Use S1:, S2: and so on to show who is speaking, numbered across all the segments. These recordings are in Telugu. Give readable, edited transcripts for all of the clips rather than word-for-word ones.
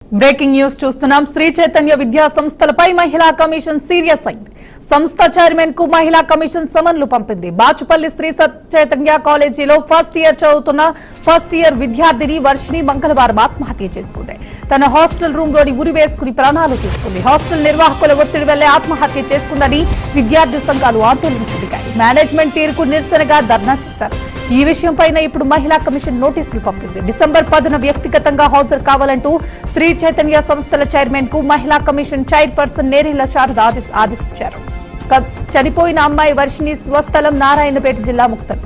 S1: బ్రేకింగ్ న్యూస్ చూస్తున్నాం. శ్రీ చైతన్య విద్యా సంస్థలపై మహిళా కమిషన్ సీరియస్ అయింది. సంస్థ చైర్మన్ కు మహిళా కమిషన్ సమన్లు పంపింది. బాచుపల్లి శ్రీ చైతన్య కాలేజీలో ఫస్ట్ ఇయర్ చదువుతున్న ఫస్ట్ ఇయర్ విద్యార్థిని వర్షిని మంగళవారం ఆత్మహత్య చేసుకుంది. తన హాస్టల్ రూమ్ లోని ఉరి వేసుకుని ప్రాణాలు తీసుకుంది. హాస్టల్ నిర్వాహకుల ఒత్తిడి వల్లే ఆత్మహత్య చేసుకుందని విద్యార్థి సంఘాలు ఆందోళనకు దిగాయి. మేనేజ్మెంట్ తీరుకు నిరసనగా ధర్నా చేశారు. ఈ విషయంపై ఇప్పుడు మహిళా కమిషన్ నోటీసులు పంపింది. డిసెంబర్ 10న వ్యక్తిగతంగా హాజరు కావాలంటూ శ్రీ చైతన్య సంస్థల చైర్మన్ కు మహిళా కమిషన్ చైర్పర్సన్ నేరేళ్ల శారద ఆదేశించారు. చనిపోయిన అమ్మాయి వర్షిని స్వస్థలం నారాయణపేట జిల్లా ముక్తల్.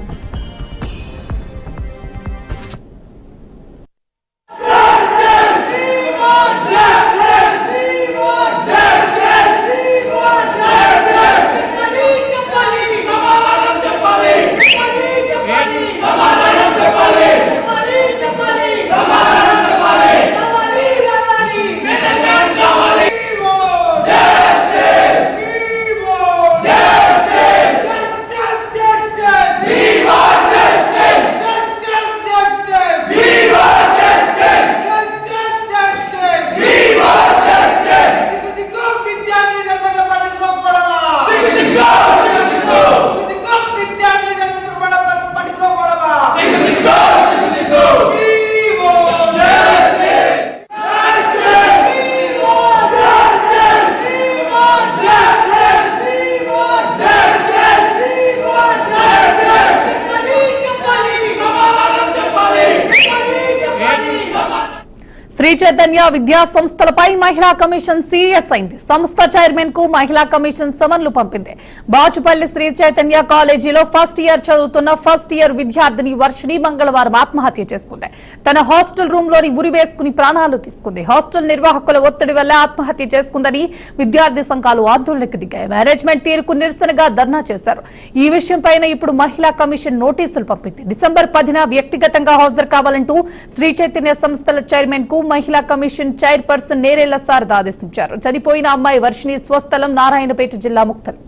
S1: శ్రీ చైతన్య విద్యా సంస్థలపై మహిళా కమిషన్ సీరియస్ అయింది. సంస్థ చైర్మన్ కు మహిళా కమిషన్ సమన్లు పంపింది. బాచుపల్లి శ్రీ చైతన్య కాలేజీలో ఫస్ట్ ఇయర్ చదువుతున్న ఫస్ట్ ఇయర్ విద్యార్థిని వర్షిని మంగళవారం ఆత్మహత్య చేసుకుంది. తన హాస్టల్ రూమ్ లోని ఉరి వేసుకుని ప్రాణాలు తీసుకుంది. హాస్టల్ నిర్వాహకుల ఒత్తిడి వల్ల ఆత్మహత్య చేసుకుందని విద్యార్థి సంఘాలు ఆందోళనకు దిగాయి. మేనేజ్మెంట్ తీరుకు నిరసనగా ధర్నా చేశారు. ఈ విషయంపై ఇప్పుడు మహిళా కమిషన్ నోటీసులు పంపింది. డిసెంబర్ 10న వ్యక్తిగతంగా హాజరు కావాలంటూ శ్రీ చైతన్య సంస్థల చైర్మన్ కు మహిళా కమిషన్ చైర్పర్సన్ నేరేళ్ల శారద ఆదేశించారు. చనిపోయిన అమ్మాయి వర్షిని స్వస్థలం నారాయణపేట జిల్లా ముక్తల్.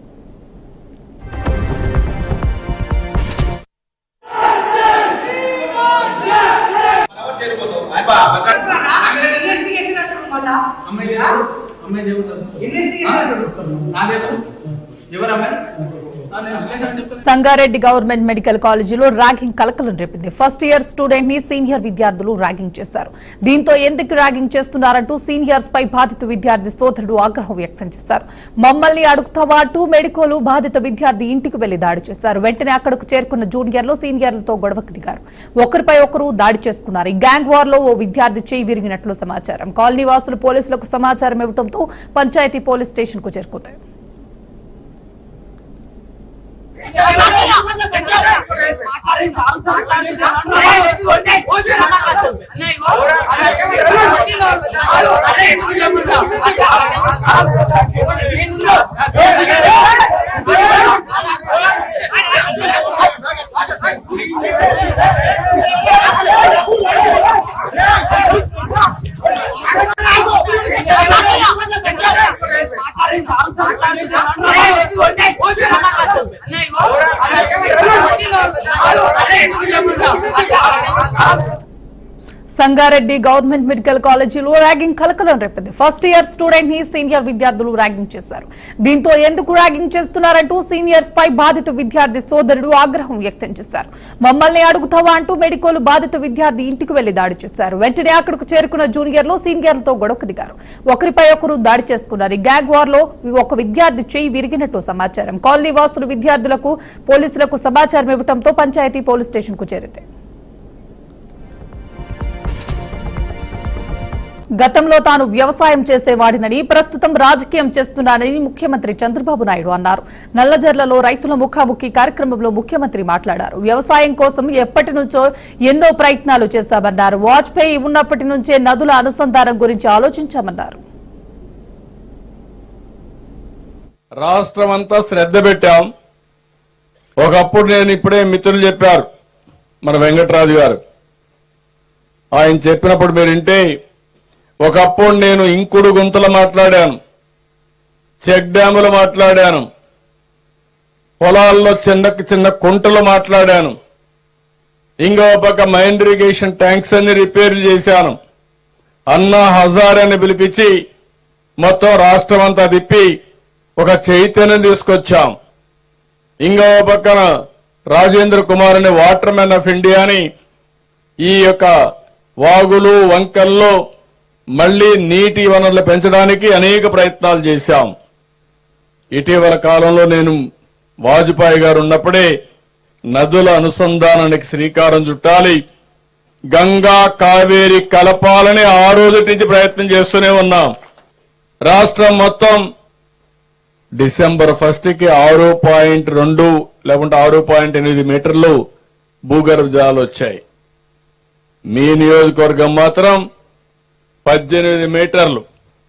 S1: సంగారెడ్డి గవర్నమెంట్ మెడికల్ కాలేజీలో ర్యాగింగ్ కలకలం రేపింది. ఫస్ట్ ఇయర్ స్టూడెంట్ ని సీనియర్ విద్యార్థులు ర్యాగింగ్ చేశారు. దీంతో ఎందుకు ర్యాగింగ్ చేస్తున్నారంటూ సీనియర్స్ పై బాధిత విద్యార్థి సోదరుడు ఆగ్రహం వ్యక్తం చేశారు. మమ్మల్ని అడుగుతావా అంటూ మెడికోలు బాధిత విద్యార్థి ఇంటికి వెళ్లి దాడి చేశారు. వెంటనే అక్కడకు చేరుకున్న జూనియర్లు సీనియర్లతో గొడవకు దిగారు. ఒకరిపై ఒకరు దాడి చేసుకున్నారు. ఈ గ్యాంగ్ వార్ లో ఓ విద్యార్థి చేయి విరిగినట్లు సమాచారం. కాలనీ వాసులు పోలీసులకు సమాచారం ఇవ్వడంతో పంచాయతీ పోలీస్ స్టేషన్ కు చేరుకున్నారు. సంగారెడ్డి గవర్నమెంట్ మెడికల్ కాలేజీలో ర్యాగింగ్ కలకలం రేపింది. ఫస్ట్ ఇయర్ స్టూడెంట్ ని సీనియర్ విద్యార్థులు ర్యాగింగ్ చేశారు. దీంతో ఎందుకు ర్యాగింగ్ చేస్తున్నారంటూ సీనియర్స్ పై బాధిత విద్యార్థి సోదరుడు ఆగ్రహం వ్యక్తం చేశారు. మమ్మల్ని అడుగుతావా అంటూ మెడికోలు బాధిత విద్యార్థి ఇంటికి వెళ్లి దాడి చేశారు. వెంటనే అక్కడకు చేరుకున్న జూనియర్లు సీనియర్లతో గొడవకు దిగారు. ఒకరిపై ఒకరు దాడి చేసుకున్నారు. ఈ గ్యాంగ్ వార్ లో ఒక విద్యార్థి చేయి విరిగినట్టు సమాచారం. కాలనీ వాసులు విద్యార్థులకు పోలీసులకు సమాచారం ఇవ్వడంతో పంచాయతీ పోలీస్ స్టేషన్ కు చేరింది. గతంలో తాను వ్యవసాయం చేసేవాడినని, ప్రస్తుతం రాజకీయం చేస్తున్నానని ముఖ్యమంత్రి చంద్రబాబు నాయుడు అన్నారు. నల్లజర్లలో రైతుల ముఖాముఖి కార్యక్రమంలో ముఖ్యమంత్రి మాట్లాడారు. వ్యవసాయం కోసం ఎప్పటి నుంచో ఎన్నో ప్రయత్నాలు చేశామన్నారు. వాజ్పేయి ఉన్నప్పటి నుంచే నదుల అనుసంధానం గురించి ఆలోచించామన్నారు.
S2: రాష్ట్రమంతా శ్రద్ధ పెట్టాం. ఒకప్పుడు నేను ఇప్పుడే మిత్రులు చెప్పారు, మన వెంకటరాజు గారు, ఆయన చెప్పినప్పుడు మీరు వింటే, ఒకప్పుడు నేను ఇంకుడు గుంతలు మాట్లాడాను, చెక్ డ్యాములు మాట్లాడాను, పొలాల్లో చిన్న కుంటలు మాట్లాడాను, ఇంకో పక్క మైండ్ ఇరిగేషన్ ట్యాంక్స్ అన్ని రిపేర్లు చేశాను, అన్నా హజారే అని పిలిపించి మొత్తం రాష్ట్రం అంతా తిప్పి ఒక చైతన్యం తీసుకొచ్చాం. ఇంకో పక్కన రాజేంద్ర కుమార్ అనే వాటర్ మ్యాన్ ఆఫ్ ఇండియా అని ఈ యొక్క వాగులు వంకల్లో మళ్లీ నీటి వనరులు పెంచడానికి అనేక ప్రయత్నాలు చేశాం. ఇటీవల కాలంలో నేను వాజ్పేయి గారు ఉన్నప్పుడే నదుల అనుసంధానానికి శ్రీకారం చుట్టాలి, గంగా కావేరి కలపాలని ఆ రోజు నుంచి ప్రయత్నం చేస్తూనే ఉన్నాం. రాష్ట్రం మొత్తం డిసెంబర్ 1 కి 6.2 లేకుంటే 6.8 మీటర్లు భూగర్భ జలాలు వచ్చాయి. మీ నియోజకవర్గం మాత్రం 18 మీటర్లు.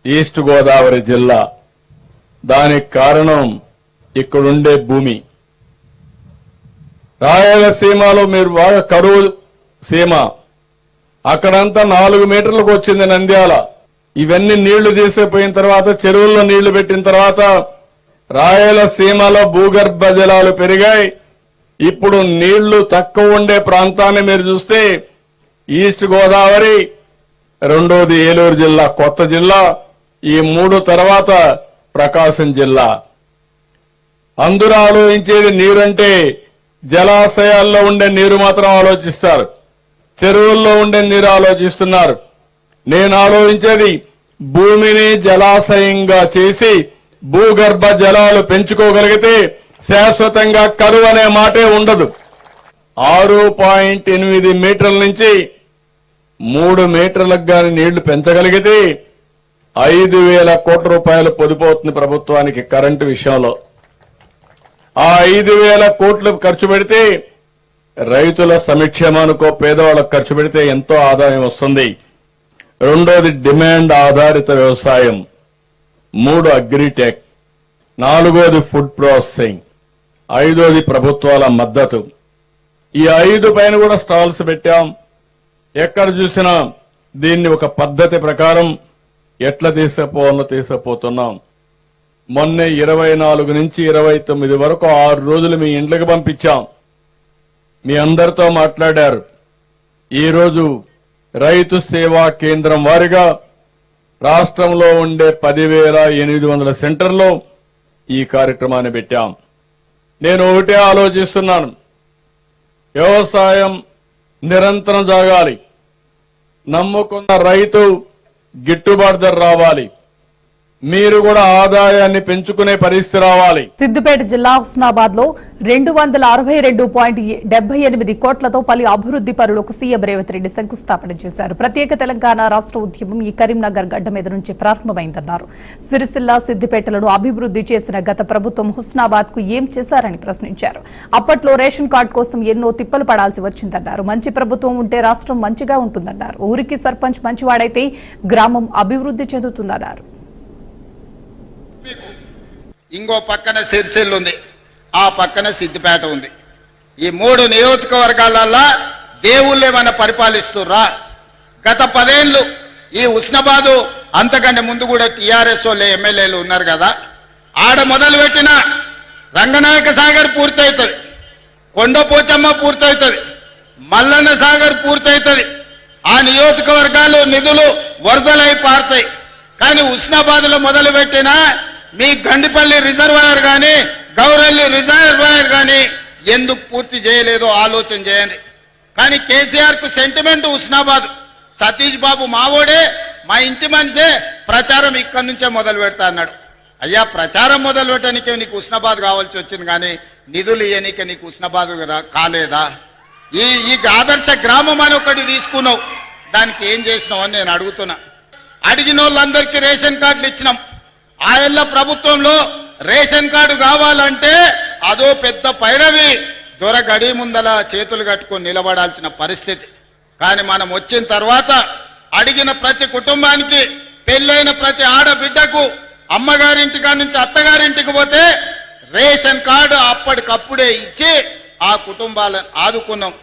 S2: ఈస్ట్ గోదావరి జిల్లా. దానికి కారణం ఇక్కడుండే భూమి. రాయలసీమలో మీరు బాగా కరువు సీమ, అక్కడంతా 4 మీటర్లకు వచ్చింది నంద్యాల. ఇవన్నీ నీళ్లు తీసిపోయిన తర్వాత, చెరువుల్లో నీళ్లు పెట్టిన తర్వాత రాయలసీమలో భూగర్భ జలాలు పెరిగాయి. ఇప్పుడు నీళ్లు తక్కువ ఉండే ప్రాంతాన్ని మీరు చూస్తే ఈస్ట్ గోదావరి, రెండోది ఏలూరు జిల్లా, కొత్త జిల్లా, ఈ 3 తర్వాత ప్రకాశం జిల్లా. అందరూ ఆలోచించేది నీరంటే జలాశయాల్లో ఉండే నీరు మాత్రం ఆలోచిస్తారు, చెరువుల్లో ఉండే నీరు ఆలోచిస్తున్నారు. నేను ఆలోచించేది భూమిని జలాశయంగా చేసి భూగర్భ జలాలు పెంచుకోగలిగితే శాశ్వతంగా కరువు అనే మాటే ఉండదు. 6.8 మీటర్ల నుంచి 3 మీటర్లకు గాని నీళ్లు పెంచగలిగితే 5,000 కోట్ల రూపాయలు పొదుపవుతుంది ప్రభుత్వానికి కరెంటు విషయంలో. ఆ 5,000 కోట్లు ఖర్చు పెడితే రైతుల సంక్షేమానికో పేదవాళ్ళకు ఖర్చు పెడితే ఎంతో ఆదాయం వస్తుంది. రెండోది డిమాండ్ ఆధారిత వ్యవసాయం, 3 అగ్రిటెక్, 4వది ఫుడ్ ప్రాసెసింగ్, 5వది ప్రభుత్వాల మద్దతు. ఈ 5 పైన కూడా స్టాల్స్ పెట్టాం. ఎక్కడ చూసినా దీన్ని ఒక పద్ధతి ప్రకారం ఎట్లా తీసుకుపోవాలో తీసుకుపోతున్నాం. మొన్నే 24 నుంచి 29 వరకు 6 రోజులు మీ ఇంట్లోకి పంపించాం. మీ అందరితో మాట్లాడారు. ఈరోజు రైతు సేవా కేంద్రం వారిగా రాష్ట్రంలో ఉండే 10,800 సెంటర్లో ఈ కార్యక్రమాన్ని పెట్టాం. నేను ఒకటే ఆలోచిస్తున్నాను, వ్యవసాయం నిరంతరం సాగాలి, నమ్ముకున్న రైతు గిట్టుబాటు ధర రావాలి, మీరు కూడా ఆదాయాన్ని పెంచుకునే పరిస్థితి రావాలి.
S1: సిద్దిపేట జిల్లా హుస్నాబాద్ లో 262.78 కోట్లతో పలు అభివృద్ది పనులకు సీఎం రేవంత్ రెడ్డి శంకుస్థాపన చేశారు. ప్రత్యేక తెలంగాణ రాష్ట్ర ఉద్యమం ఈ కరీంనగర్ గడ్డ మీద నుంచి ప్రారంభమైందన్నారు. సిరిసిల్ల, సిద్దిపేటలను అభివృద్ది చేసిన గత ప్రభుత్వం హుస్నాబాద్ కు ఏం చేశారని ప్రశ్నించారు. అప్పట్లో రేషన్ కార్డు కోసం ఎన్నో తిప్పలు పడాల్సి వచ్చిందన్నారు. మంచి ప్రభుత్వం ఉంటే రాష్ట్రం మంచిగా ఉంటుందన్నారు. ఊరికి సర్పంచ్ మంచివాడైతే గ్రామం అభివృద్ది చెందుతుందన్నారు.
S3: ఇంకో పక్కన సిరిసిల్ల ఉంది, ఆ పక్కన సిద్దిపేట ఉంది. ఈ 3 నియోజకవర్గాలలో దేవుళ్ళే మన పరిపాలిస్తుర్రా? గత 10 ఏళ్లు ఈ హుస్నాబాదు, అంతకంటే ముందు కూడా టీఆర్ఎస్ వాళ్ళే ఎమ్మెల్యేలు ఉన్నారు కదా, ఆడ మొదలుపెట్టిన రంగనాయక సాగర్ పూర్తవుతుంది, కొండపోచమ్మ పూర్తవుతుంది, మల్లన్న సాగర్ పూర్తవుతుంది. ఆ నియోజకవర్గాలు నిధులు వరదలై పారుతాయి. కానీ హుస్నాబాద్లో మొదలుపెట్టిన మీ గండిపల్లి రిజర్వాయర్ కానీ, గౌరల్లి రిజర్వాయర్ కానీ ఎందుకు పూర్తి చేయలేదో ఆలోచన చేయండి. కానీ కేసీఆర్ కు సెంటిమెంట్ హుస్నాబాద్. సతీష్ బాబు మావోడే, మా ఇంటి మనిషే, ప్రచారం ఇక్కడి నుంచే మొదలు పెడతా అన్నాడు. అయ్యా, ప్రచారం మొదలు పెట్టడానికి నీకు హుస్నాబాద్ కావాల్సి వచ్చింది, కానీ నిధులు ఇయ్యనీకే నీకు హుస్నాబాద్ కాలేదా? ఈ ఆదర్శ గ్రామం అని ఒకటి తీసుకున్నావు, దానికి ఏం చేసినావు అని నేను అడుగుతున్నా. అడిగిన వాళ్ళందరికీ రేషన్ కార్డులు ఇచ్చినాం. ఆయల్ల ప్రభుత్వంలో రేషన్ కార్డు కావాలంటే అదో పెద్ద పైరవి, దొరగడి ముందల చేతులు కట్టుకొని నిలబడాల్సిన పరిస్థితి. కానీ మనం వచ్చిన తర్వాత అడిగిన ప్రతి కుటుంబానికి, పెళ్ళైన ప్రతి ఆడబిడ్డకు అమ్మగారింటికా నుంచి అత్తగారింటికి పోతే రేషన్ కార్డు అప్పటికప్పుడే ఇచ్చి ఆ కుటుంబాలను ఆదుకున్నాం.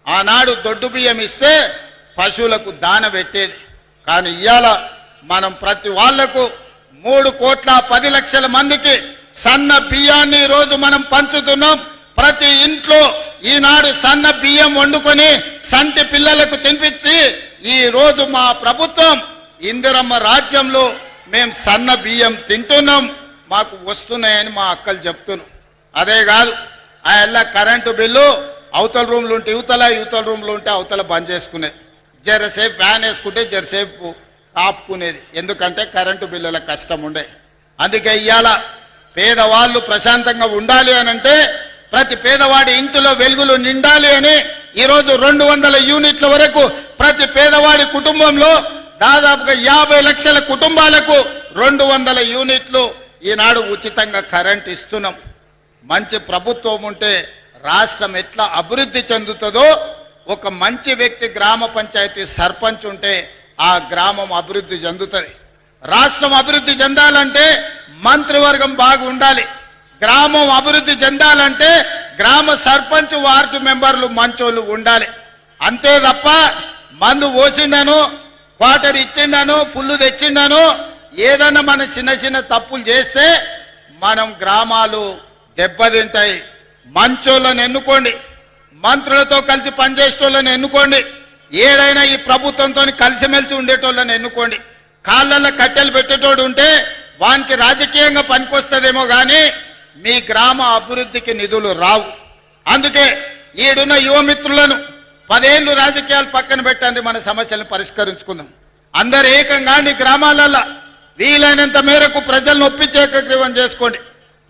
S3: ఆనాడు దొడ్డు బియ్యం ఇస్తే పశువులకు దాన పెట్టేది. కానీ ఇవాళ మనం ప్రతి వాళ్లకు 3,10,00,000 మందికి సన్న బియ్యాన్ని రోజు మనం పంచుతున్నాం. ప్రతి ఇంట్లో ఈనాడు సన్న బియ్యం వండుకొని సంటి పిల్లలకు తినిపించి ఈ రోజు మా ప్రభుత్వం ఇందిరమ్మ రాజ్యంలో మేము సన్న బియ్యం తింటున్నాం, మాకు వస్తున్నాయని మా అక్కలు చెప్తున్నాం. అదే కాదు, ఆ ఎల్లా కరెంటు బిల్లు అవతల రూమ్లు ఉంటే యువతల రూమ్లు ఉంటే అవతల బంద్ చేసుకునే, జరసేపు ఫ్యాన్ వేసుకుంటే జరసేపు ఆపుకునేది. ఎందుకంటే కరెంటు బిల్లుల కష్టం ఉండే. అందుకే ఇవాళ పేదవాళ్ళు ప్రశాంతంగా ఉండాలి అని అంటే, ప్రతి పేదవాడి ఇంటిలో వెలుగులు నిండాలి అని ఈరోజు 200 యూనిట్ల వరకు ప్రతి పేదవాడి కుటుంబంలో దాదాపుగా 50 లక్షల కుటుంబాలకు 200 యూనిట్లు ఈనాడు ఉచితంగా కరెంట్ ఇస్తున్నాం. మంచి ప్రభుత్వం ఉంటే రాష్ట్రం ఎట్లా అభివృద్ధి చెందుతుందో, ఒక మంచి వ్యక్తి గ్రామ పంచాయతీ సర్పంచ్ ఉంటే ఆ గ్రామం అభివృద్ధి చెందుతుంది. రాష్ట్రం అభివృద్ధి చెందాలంటే మంత్రివర్గం బాగుండాలి. గ్రామం అభివృద్ధి చెందాలంటే గ్రామ సర్పంచ్ వార్డు మెంబర్లు మంచోళ్ళు ఉండాలి. అంతే తప్ప మందు పోసిండను, క్వార్టర్ ఇచ్చిండను, ఫుల్లు తెచ్చిండను, ఏదన్నా మన చిన్న తప్పులు చేస్తే మనం గ్రామాలు దెబ్బతింటాయి. మంచోళ్ళని ఎన్నుకోండి, మంత్రులతో కలిసి పనిచేసేటోళ్ళని ఎన్నుకోండి, ఏదైనా ఈ ప్రభుత్వంతో కలిసిమెలిసి ఉండేటోళ్ళని ఎన్నుకోండి. కాళ్ళల్లో కట్టెలు పెట్టేటోడు ఉంటే వానికి రాజకీయంగా పనికొస్తుందేమో కానీ మీ గ్రామ అభివృద్ధికి నిధులు రావు. అందుకే ఈడున్న యువమిత్రులను 10 ఏళ్ళు రాజకీయాలు పక్కన పెట్టండి, మన సమస్యలను పరిష్కరించుకుందాం. అందరు ఏకంగా గ్రామాలలో వీలైనంత మేరకు ప్రజలను ఒప్పించేకగ్రీవం చేసుకోండి,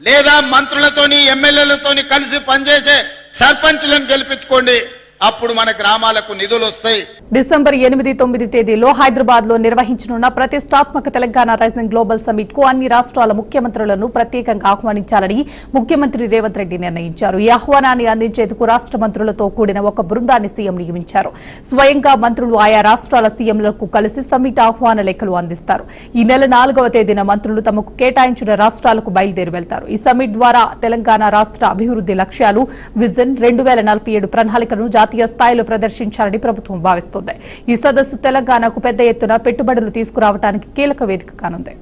S3: లేదా మంత్రులతోని ఎమ్మెల్యేలతోని కలిసి పనిచేసే సర్పంచులను గెలిపించుకోండి. అప్పుడు మన గ్రామాలకు నిధులు వస్తాయి.
S1: డిసెంబర్ 8, 9 తేదీలో హైదరాబాద్ లో నిర్వహించనున్న ప్రతిష్టాత్మక తెలంగాణ రైజింగ్ గ్లోబల్ సమిట్ కు అన్ని రాష్ట్రాల ముఖ్యమంత్రులను ప్రత్యేకంగా ఆహ్వానించాలని ముఖ్యమంత్రి రేవంత్ రెడ్డి నిర్ణయించారు. ఈ ఆహ్వానాన్ని అందించేందుకు రాష్ట్ర మంత్రులతో కూడిన ఒక బృందాన్ని సీఎం నియమించారు. స్వయంగా మంత్రులు ఆయా రాష్ట్రాల సీఎంలకు కలిసి సమిట్ ఆహ్వాన లేఖలు అందిస్తారు. ఈ నెల 4వ తేదీన మంత్రులు తమకు కేటాయించిన రాష్ట్రాలకు బయలుదేరి వెళ్తారు. ఈ సమిట్ ద్వారా తెలంగాణ రాష్ట్ర అభివృద్ధి లక్ష్యాలు, విజన్ 2047 ప్రణాళికను జాతీయ స్థాయిలో ప్రదర్శించాలని ప్రభుత్వం భావిస్తోంది. ఈ సదస్సు తెలంగాణకు పెద్ద ఎత్తున పెట్టుబడులు తీసుకురావడానికి కీలక వేదిక కానుంది.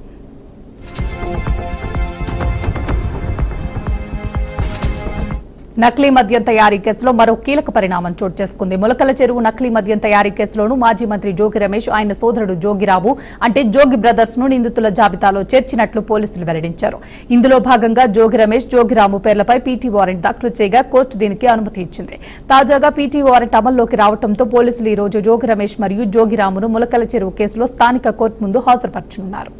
S1: నకిలీ మద్యం తయారీ కేసులో మరో కీలక పరిణామం చోటు చేసుకుంది. ములకల చెరువు నకిలీ మద్యం తయారీ కేసులోనూ మాజీ మంత్రి జోగి రమేష్, ఆయన సోదరుడు జోగిరావు అంటే జోగి బ్రదర్స్ ను నిందితుల జాబితాలో చేర్చినట్లు పోలీసులు వెల్లడించారు. ఇందులో భాగంగా జోగి రమేష్, జోగిరాము పేర్లపై పీటీ వారెంట్ దాఖలు చేయగా కోర్టు దీనికి అనుమతి ఇచ్చింది. తాజాగా పీటీ వారెంట్ అమల్లోకి రావడంతో పోలీసులు ఈ రోజు జోగి రమేష్ మరియు జోగిరామును ములకల చెరువు కేసులో స్థానిక కోర్టు ముందు హాజరుపరచనున్నారు.